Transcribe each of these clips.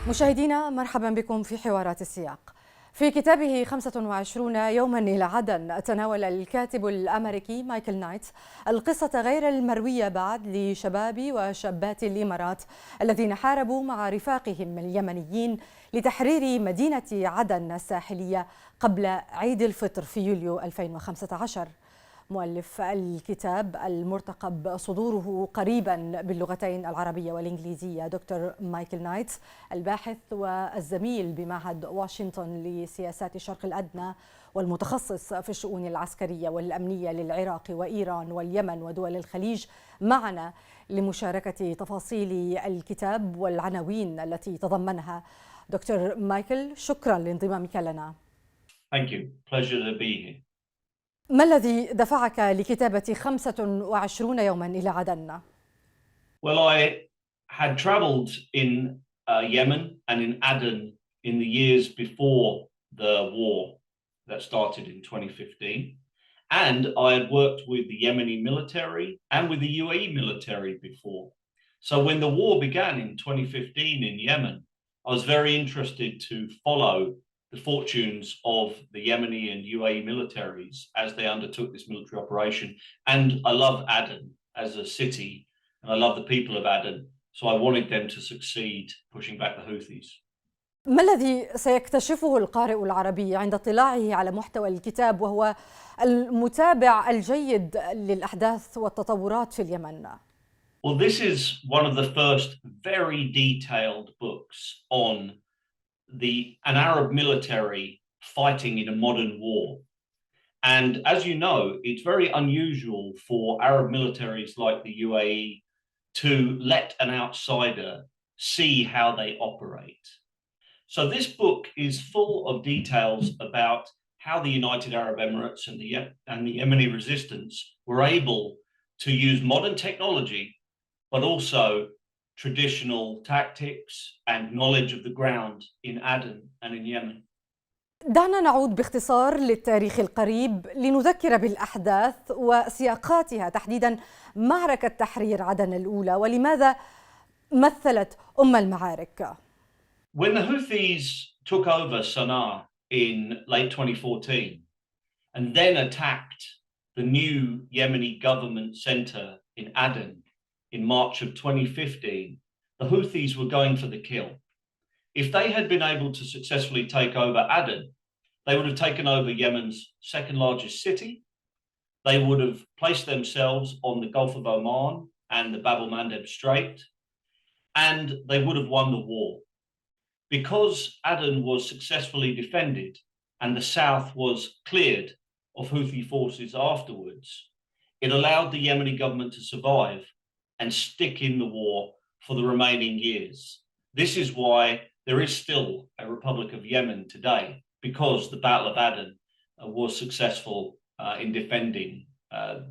مشاهدينا مرحبا بكم في حوارات السياق. في كتابه 25 يوما إلى عدن تناول الكاتب الأمريكي مايكل نايتس القصة غير المروية بعد لشباب وشابات الإمارات الذين حاربوا مع رفاقهم اليمنيين لتحرير مدينة عدن الساحلية قبل عيد الفطر في يوليو 2015. مؤلف الكتاب المرتقب صدوره قريبا باللغتين العربية والإنجليزية دكتور مايكل نايتس، الباحث والزميل بمعهد واشنطن لسياسات الشرق الأدنى والمتخصص في الشؤون العسكرية والأمنية للعراق وإيران واليمن ودول الخليج، معنا لمشاركة تفاصيل الكتاب والعناوين التي تضمنها. دكتور مايكل، شكرا لانضمامك لنا. Thank you. Pleasure to be here. ما الذي دفعك لكتابة 25 يوما إلى عدن؟ Well, I had traveled in Yemen and in Aden in the years before the war that started in 2015. And I had worked with the Yemeni military and with the UAE military before. So when the war began in 2015 in Yemen, I was very interested to follow the fortunes of the Yemeni and UAE militaries as they undertook this military operation. And I love Aden as a city, and I love the people of Aden. So I wanted them to succeed pushing back the Houthis. ما الذي سيكتشفه القارئ العربي عند اطلاعه على محتوى الكتاب وهو المتابع الجيد للأحداث والتطورات في اليمن؟ Well, this is one of the first very detailed books on an Arab military fighting in a modern war. And as you know, it's very unusual for Arab militaries like the UAE to let an outsider see how they operate. So this book is full of details about how the United Arab Emirates and the Yemeni resistance were able to use modern technology, but also traditional tactics and knowledge of the ground in Aden and in Yemen. دعنا نعود باختصار للتاريخ القريب لنذكر بالأحداث وسياقاتها، تحديدا معركة تحرير عدن الأولى، ولماذا مثلت المعارك. When the Houthis took over Sana'a in late 2014 and then attacked the new Yemeni government center in Aden in March of 2015, the Houthis were going for the kill. If they had been able to successfully take over Aden, they would have taken over Yemen's second largest city. They would have placed themselves on the Gulf of Oman and the Bab el-Mandeb Strait, and they would have won the war. Because Aden was successfully defended and the south was cleared of Houthi forces afterwards, it allowed the Yemeni government to survive and stick in the war for the remaining years. This is why there is still a Republic of Yemen today, because the Battle of Aden was successful in defending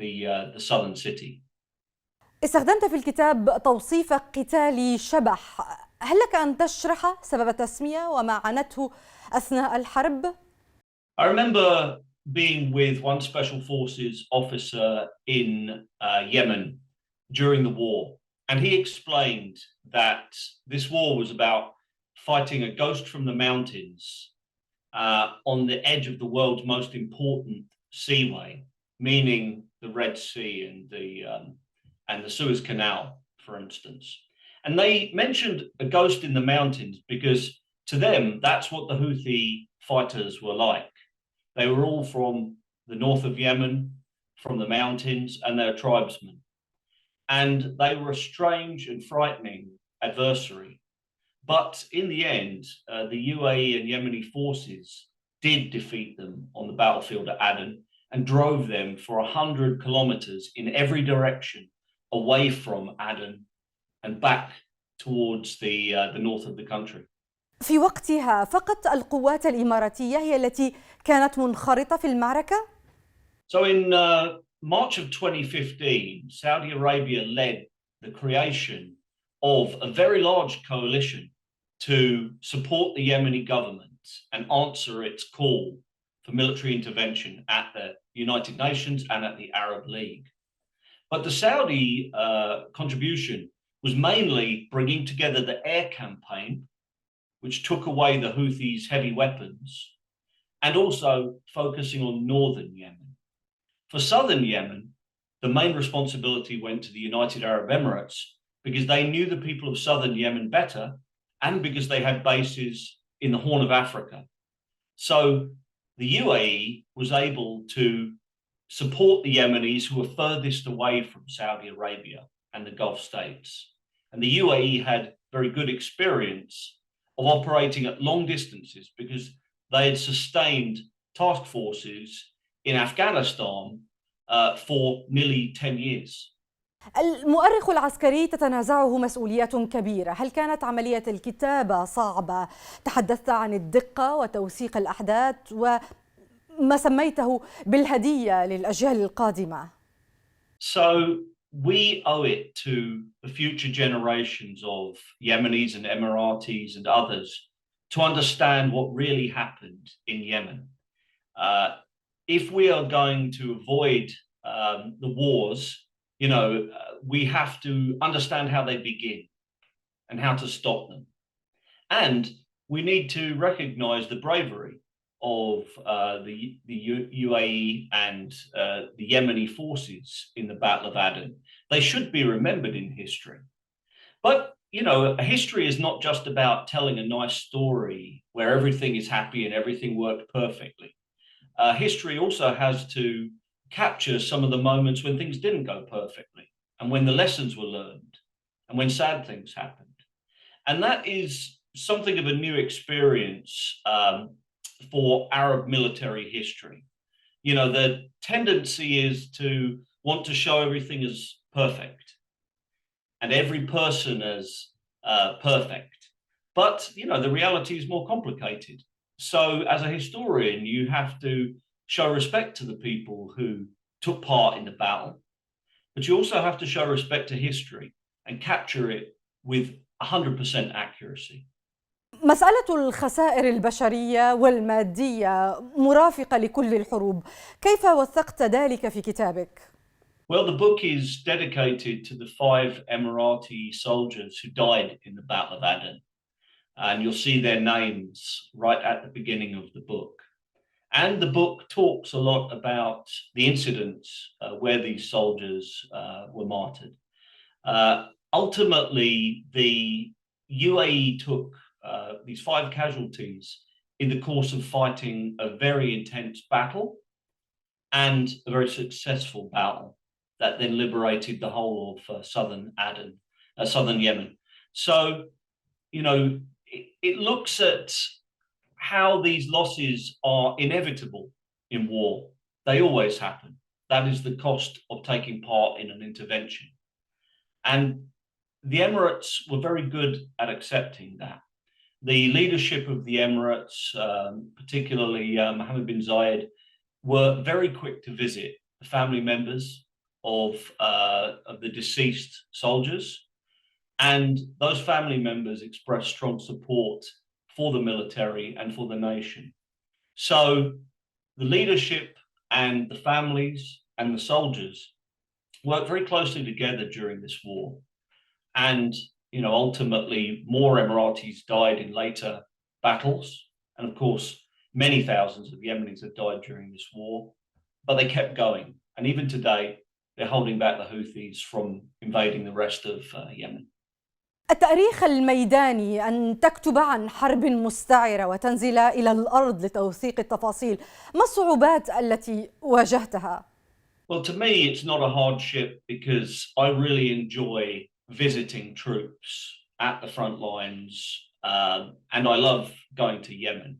the southern city. استخدمت في الكتاب توصيف قتالي شبح، هل لك أن تشرح سبب التسمية وما عانته أثناء الحرب؟ I remember being with one special forces officer in Yemen during the war, and he explained that this war was about fighting a ghost from the mountains on the edge of the world's most important seaway, meaning the Red Sea and the Suez Canal, for instance. And they mentioned a ghost in the mountains because to them, that's what the Houthi fighters were like. They were all from the north of Yemen, from the mountains, and they're tribesmen. And they were a strange and frightening adversary. But in the end, the UAE and Yemeni forces did defeat them on the battlefield at Aden and drove them for 100 kilometers in every direction away from Aden and back towards the north of the country. في وقتها فقط القوات الإماراتية هي التي كانت منخرطة في المعركة؟ So in March of 2015, Saudi Arabia led the creation of a very large coalition to support the Yemeni government and answer its call for military intervention at the United Nations and at the Arab League. But the Saudi contribution was mainly bringing together the air campaign which took away the Houthis' heavy weapons, and also focusing on northern Yemen. For southern Yemen, the main responsibility went to the United Arab Emirates because they knew the people of southern Yemen better and because they had bases in the Horn of Africa. So the UAE was able to support the Yemenis who were furthest away from Saudi Arabia and the Gulf states. And the UAE had very good experience of operating at long distances because they had sustained task forces in Afghanistan for nearly 10 years. المؤرخ العسكري تتنازعه مسؤوليات كبيرة. هل كانت عملية الكتابة صعبة؟ تحدثت عن الدقة وتوثيق الأحداث وما سميته بالهدية للأجيال القادمة. So we owe it to the future generations of Yemenis and Emiratis and others to understand what really happened in Yemen. If we are going to avoid the wars, we have to understand how they begin and how to stop them. And we need to recognize the bravery of the UAE and the Yemeni forces in the Battle of Aden. They should be remembered in history. But, history is not just about telling a nice story where everything is happy and everything worked perfectly. History also has to capture some of the moments when things didn't go perfectly and when the lessons were learned and when sad things happened. And that is something of a new experience for Arab military history. The tendency is to want to show everything as perfect and every person as perfect. But, the reality is more complicated. So as a historian, you have to show respect to the people who took part in the battle, but you also have to show respect to history and capture it with 100% accuracy. مسألة الخسائر البشرية والمادية مرافقة لكل الحروب. كيف وثقت ذلك في كتابك؟ Well, the book is dedicated to the 5 Emirati soldiers who died in the Battle of Aden. And you'll see their names right at the beginning of the book. And the book talks a lot about the incidents where these soldiers were martyred. Ultimately, the UAE took these 5 casualties in the course of fighting a very intense battle and a very successful battle that then liberated the whole of southern Yemen. So, it looks at how these losses are inevitable in war. They always happen. That is the cost of taking part in an intervention. And the Emirates were very good at accepting that. The leadership of the Emirates, particularly Mohammed bin Zayed, were very quick to visit the family members of the deceased soldiers. And those family members expressed strong support for the military and for the nation. So the leadership and the families and the soldiers worked very closely together during this war. And, ultimately more Emiratis died in later battles. And of course, many thousands of Yemenis have died during this war, but they kept going. And even today, they're holding back the Houthis from invading the rest of Yemen. التاريخ الميداني، أن تكتب عن حرب مستعرة وتنزل إلى الأرض لتوثيق التفاصيل، ما الصعوبات التي واجهتها؟ Well, to me, it's not a hardship because I really enjoy visiting troops at the front lines, and I love going to Yemen.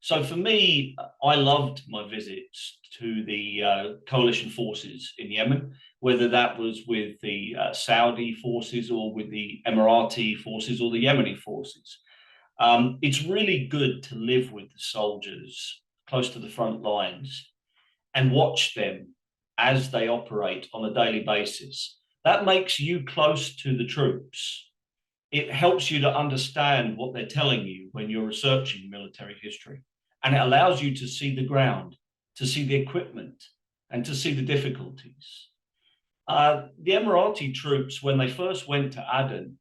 So for me, I loved my visits to the coalition forces in Yemen, whether that was with the Saudi forces or with the Emirati forces or the Yemeni forces. It's really good to live with the soldiers close to the front lines and watch them as they operate on a daily basis. That makes you close to the troops. It helps you to understand what they're telling you when you're researching military history. And it allows you to see the ground, to see the equipment, and to see the difficulties. The Emirati troops, when they first went to Aden,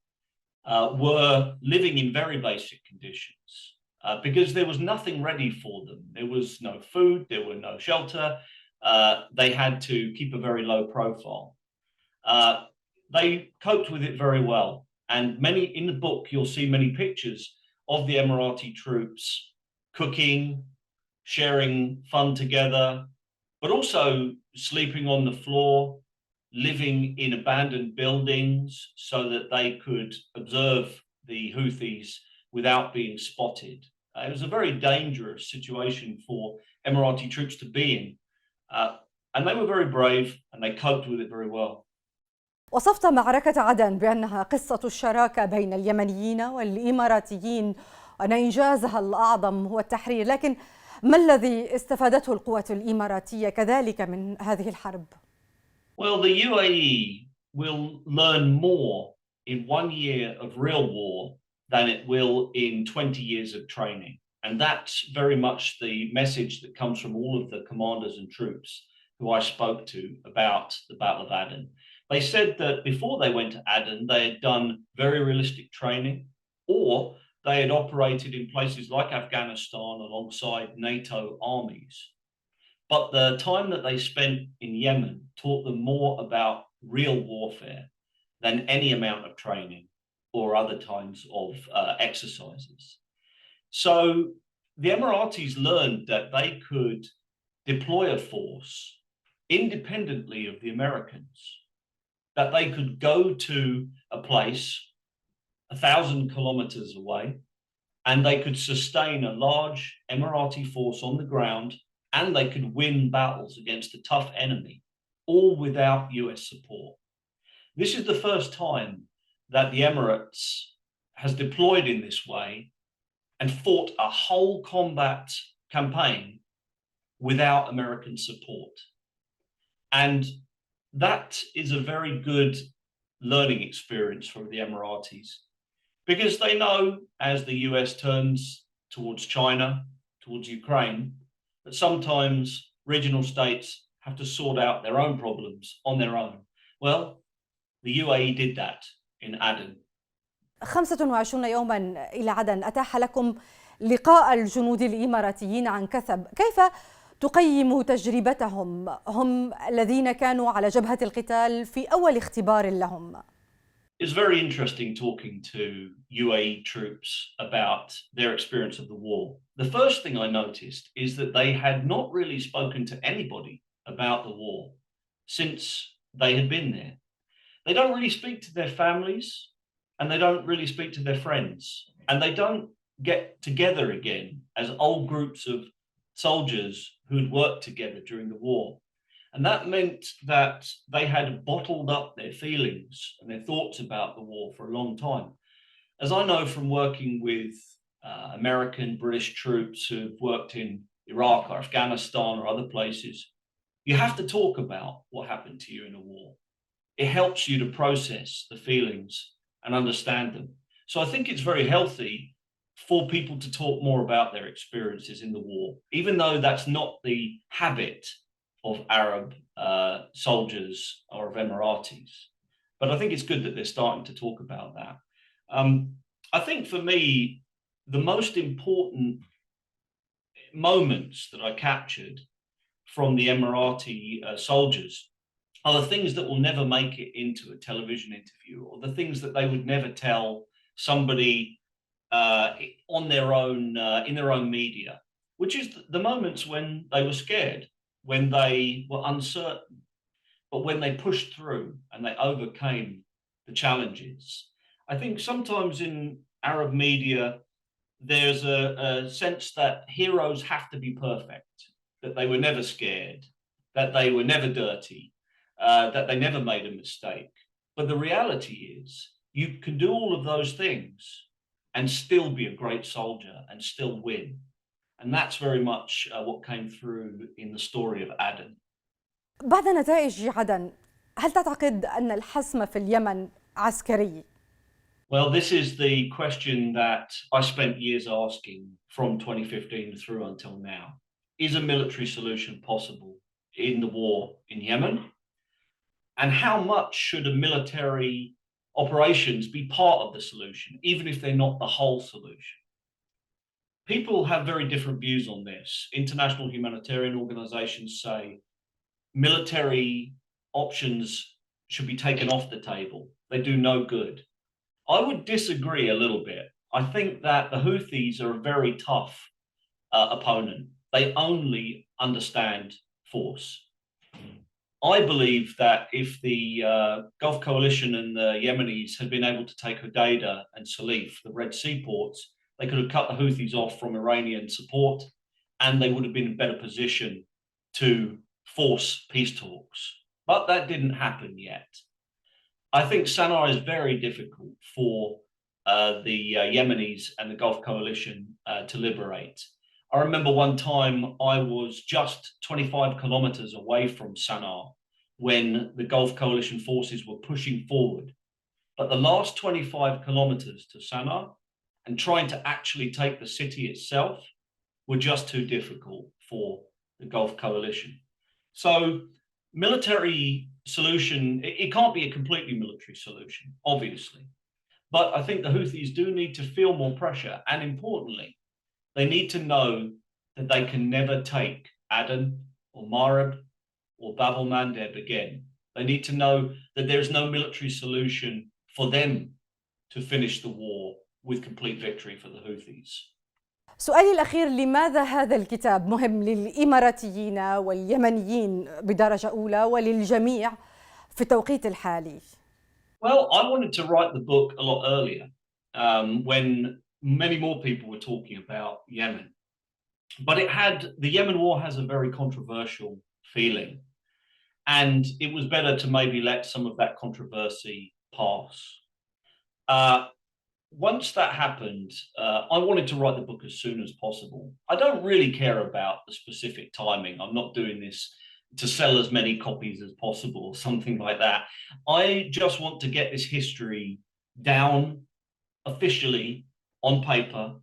were living in very basic conditions because there was nothing ready for them. There was no food, there were no shelter. They had to keep a very low profile. They coped with it very well. And in the book, you'll see many pictures of the Emirati troops cooking, sharing fun together, but also sleeping on the floor, living in abandoned buildings so that they could observe the Houthis without being spotted. It was a very dangerous situation for Emirati troops to be in. And they were very brave and they coped with it very well. وصفت معركة عدن بأنها قصة الشراكة بين اليمنيين والإماراتيين وأن إنجازها الأعظم هو التحرير، لكن ما الذي استفادته القوات الإماراتية كذلك من هذه الحرب؟ Well, the UAE will learn more in 1 year of real war than it will in 20 years of training. And that's very much the message that comes from all of the commanders and troops who I spoke to about the Battle of Aden. They said that before they went to Aden, they had done very realistic training, or they had operated in places like Afghanistan alongside NATO armies. But the time that they spent in Yemen taught them more about real warfare than any amount of training or other kinds of exercises. So the Emiratis learned that they could deploy a force independently of the Americans, that they could go to a place 1,000 kilometers away and they could sustain a large Emirati force on the ground and they could win battles against a tough enemy, all without US support. This is the first time that the Emirates has deployed in this way and fought a whole combat campaign without American support. And that is a very good learning experience for the Emiratis, because they know as the US turns towards China, towards Ukraine, that sometimes regional states have to sort out their own problems on their own. Well, the UAE did that in Aden. 25 يوما إلى عدن أتاح لكم لقاء الجنود الإماراتيين عن كثب، كيف تقيم تجربتهم؟ هم الذين كانوا على جبهة القتال في أول اختبار لهم. It's very interesting talking to UAE troops about their experience of the war. The first thing I noticed is that they had not really spoken to anybody about the war since they had been there. They don't really speak to their families and they don't really speak to their friends, and they don't get together again as old groups of soldiers who had worked together during the war. And that meant that they had bottled up their feelings and their thoughts about the war for a long time. As I know from working with American, British troops who've worked in Iraq or Afghanistan or other places, you have to talk about what happened to you in a war. It helps you to process the feelings and understand them. So I think it's very healthy for people to talk more about their experiences in the war, even though that's not the habit of Arab soldiers or of Emiratis. But I think it's good that they're starting to talk about that. I think for me, the most important moments that I captured from the Emirati soldiers are the things that will never make it into a television interview, or the things that they would never tell somebody on their own, in their own media, which is the moments when they were scared, when they were uncertain, but when they pushed through and they overcame the challenges. I think sometimes in Arab media, there's a sense that heroes have to be perfect, that they were never scared, that they were never dirty, that they never made a mistake. But the reality is, you can do all of those things and still be a great soldier and still win. And that's very much what came through in the story of Aden. بعد نتائج عدن، هل تعتقد أن الحسم في اليمن عسكري؟ Well, this is the question that I spent years asking from 2015 through until now. Is a military solution possible in the war in Yemen? And how much should a military operations be part of the solution, even if they're not the whole solution. People have very different views on this. International humanitarian organizations say military options should be taken off the table. They do no good. I would disagree a little bit. I think that the Houthis are a very tough opponent. They only understand force. I believe that if the Gulf Coalition and the Yemenis had been able to take Hodeidah and Salif, the Red Sea ports, they could have cut the Houthis off from Iranian support, and they would have been in a better position to force peace talks. But that didn't happen yet. I think Sana'a is very difficult for the Yemenis and the Gulf Coalition to liberate. I remember one time I was just 25 kilometers away from Sana'a when the Gulf Coalition forces were pushing forward. But the last 25 kilometers to Sana'a and trying to actually take the city itself were just too difficult for the Gulf Coalition. So military solution, it can't be a completely military solution, obviously. But I think the Houthis do need to feel more pressure. And importantly, they need to know that they can never take Aden or Marib or Bab el-Mandeb again. They need to know that there's no military solution for them to finish the war with complete victory for the Houthis. سؤالي الأخير، لماذا هذا الكتاب مهم للإماراتيين واليمنيين بدرجة أولى وللجميع في التوقيت الحالي؟ Well, I wanted to write the book a lot earlier, when many more people were talking about Yemen. But the Yemen war has a very controversial feeling. And it was better to maybe let some of that controversy pass. Once that happened, I wanted to write the book as soon as possible. I don't really care about the specific timing. I'm not doing this to sell as many copies as possible or something like that. I just want to get this history down officially on paper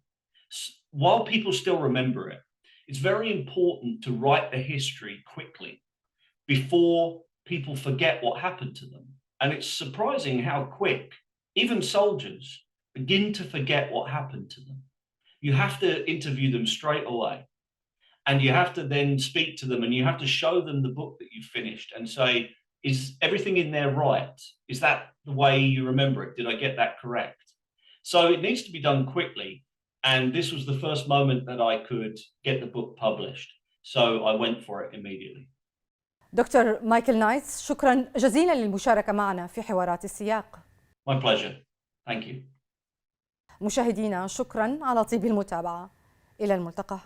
while people still remember it. It's very important to write the history quickly before people forget what happened to them. And it's surprising how quick even soldiers begin to forget what happened to them. You have to interview them straight away. And you have to then speak to them and you have to show them the book that you finished and say, is everything in there right? Is that the way you remember it? Did I get that correct? So it needs to be done quickly. And this was the first moment that I could get the book published. So I went for it immediately. دكتور مايكل نايتس، شكرا جزيلا للمشاركة معنا في حوارات السياق. My pleasure. Thank you. مشاهدينا، شكرا على طيب المتابعة. إلى الملتقى.